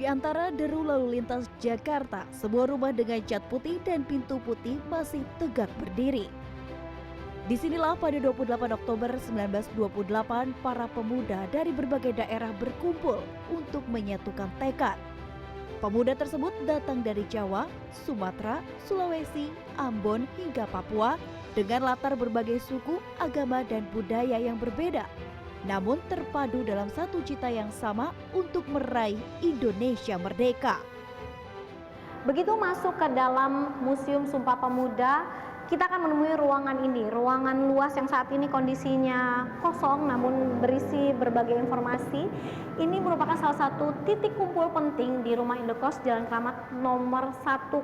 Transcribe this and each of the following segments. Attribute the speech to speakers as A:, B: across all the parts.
A: Di antara deru lalu lintas Jakarta, sebuah rumah dengan cat putih dan pintu putih masih tegak berdiri. Disinilah pada 28 Oktober 1928 para pemuda dari berbagai daerah berkumpul untuk menyatukan tekad. Pemuda tersebut datang dari Jawa, Sumatera, Sulawesi, Ambon hingga Papua dengan latar berbagai suku, agama dan budaya yang berbeda. Namun terpadu dalam satu cita yang sama untuk meraih Indonesia merdeka.
B: Begitu masuk ke dalam Museum Sumpah Pemuda, kita akan menemui ruangan ini, ruangan luas yang saat ini kondisinya kosong namun berisi berbagai informasi. Ini merupakan salah satu titik kumpul penting di Rumah Indekos Jalan Keramat nomor 106,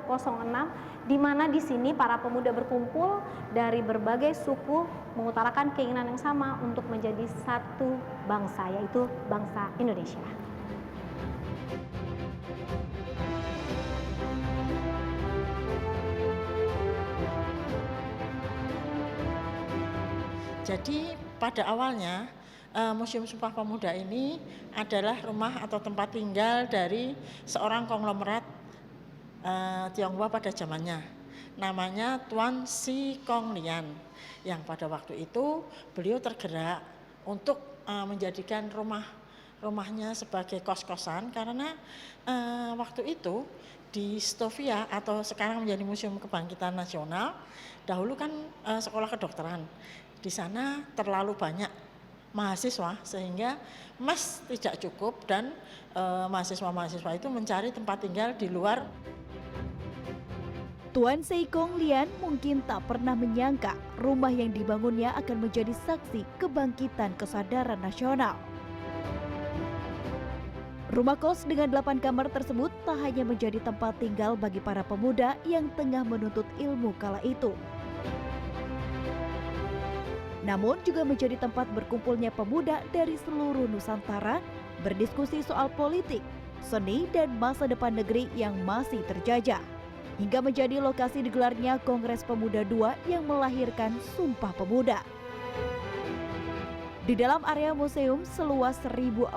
B: di mana di sini para pemuda berkumpul dari berbagai suku mengutarakan keinginan yang sama untuk menjadi satu bangsa, yaitu bangsa Indonesia.
C: Jadi pada awalnya Museum Sumpah Pemuda ini adalah rumah atau tempat tinggal dari seorang konglomerat Tionghoa pada zamannya. Namanya Tuan Si Kong Lian, yang pada waktu itu beliau tergerak untuk menjadikan rumahnya sebagai kos-kosan karena waktu itu di Stovia atau sekarang menjadi Museum Kebangkitan Nasional, dahulu kan sekolah kedokteran. Di sana terlalu banyak mahasiswa sehingga mes tidak cukup dan mahasiswa-mahasiswa itu mencari tempat tinggal di luar.
A: Tuan Si Kong Lian mungkin tak pernah menyangka rumah yang dibangunnya akan menjadi saksi kebangkitan kesadaran nasional. Rumah kos dengan 8 kamar tersebut tak hanya menjadi tempat tinggal bagi para pemuda yang tengah menuntut ilmu kala itu, namun juga menjadi tempat berkumpulnya pemuda dari seluruh Nusantara berdiskusi soal politik, seni, dan masa depan negeri yang masih terjajah, hingga menjadi lokasi digelarnya Kongres Pemuda II yang melahirkan Sumpah Pemuda. Di dalam area museum seluas 1040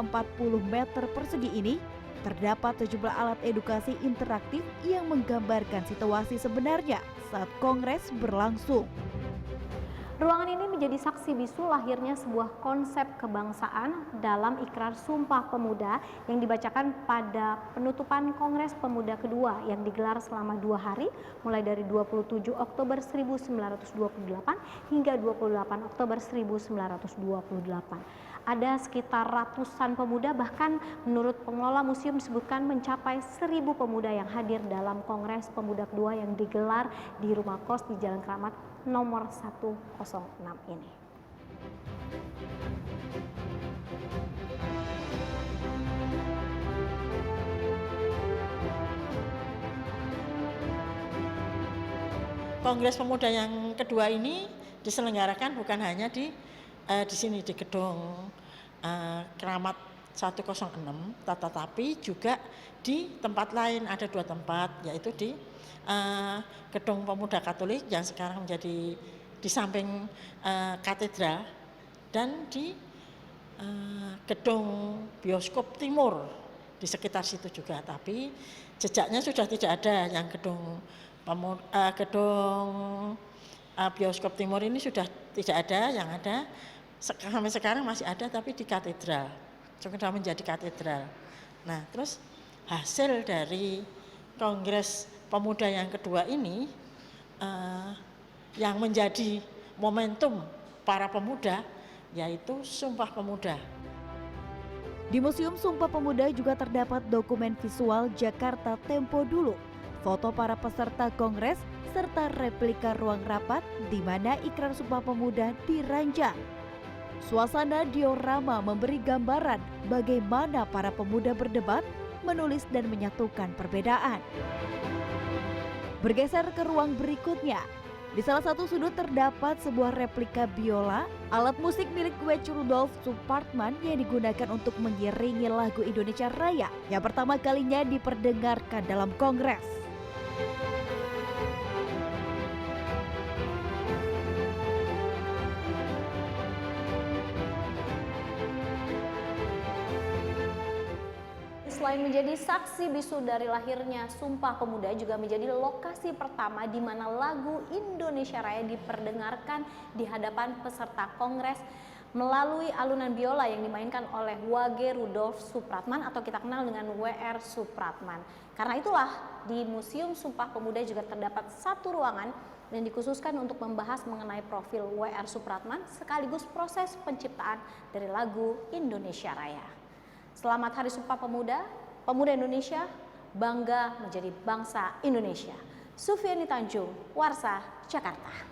A: meter persegi ini, terdapat sejumlah alat edukasi interaktif yang menggambarkan situasi sebenarnya saat Kongres berlangsung.
B: Ruangan ini menjadi saksi bisu lahirnya sebuah konsep kebangsaan dalam Ikrar Sumpah Pemuda yang dibacakan pada penutupan Kongres Pemuda kedua yang digelar selama 2 hari, mulai dari 27 Oktober 1928 hingga 28 Oktober 1928. Ada sekitar ratusan pemuda, bahkan menurut pengelola museum disebutkan mencapai 1000 pemuda yang hadir dalam Kongres Pemuda kedua yang digelar di Rumah Kos di Jalan Keramat nomor 106 ini.
C: Kongres Pemuda yang kedua ini diselenggarakan bukan hanya di sini di gedung Keramat 106, tetapi juga di tempat lain. Ada 2 tempat, yaitu di Gedung Pemuda Katolik yang sekarang menjadi di samping katedral, dan di Gedung Bioskop Timur di sekitar situ juga. Tapi jejaknya sudah tidak ada, yang gedung Bioskop Timur ini sudah tidak ada. Yang ada sampai sekarang masih ada, tapi di katedral, sudah menjadi katedral. Nah, terus hasil dari Kongres Pemuda yang kedua ini yang menjadi momentum para pemuda, yaitu Sumpah Pemuda.
A: Di Museum Sumpah Pemuda juga terdapat dokumen visual Jakarta tempo dulu, foto para peserta kongres, serta replika ruang rapat di mana Ikrar Sumpah Pemuda dirancang. Suasana diorama memberi gambaran bagaimana para pemuda berdebat, menulis dan menyatukan perbedaan. Bergeser ke ruang berikutnya, di salah satu sudut terdapat sebuah replika biola, alat musik milik Wech Rudolf Supratman yang digunakan untuk mengiringi lagu Indonesia Raya yang pertama kalinya diperdengarkan dalam kongres.
B: selain menjadi saksi bisu dari lahirnya Sumpah Pemuda, juga menjadi lokasi pertama di mana lagu Indonesia Raya diperdengarkan di hadapan peserta kongres melalui alunan biola yang dimainkan oleh Wage Rudolf Supratman atau kita kenal dengan WR Supratman. Karena itulah di Museum Sumpah Pemuda juga terdapat satu ruangan yang dikhususkan untuk membahas mengenai profil WR Supratman sekaligus proses penciptaan dari lagu Indonesia Raya. Selamat Hari Sumpah Pemuda, Pemuda Indonesia, bangga menjadi bangsa Indonesia. Sufiani Tanjung, Warsa, Jakarta.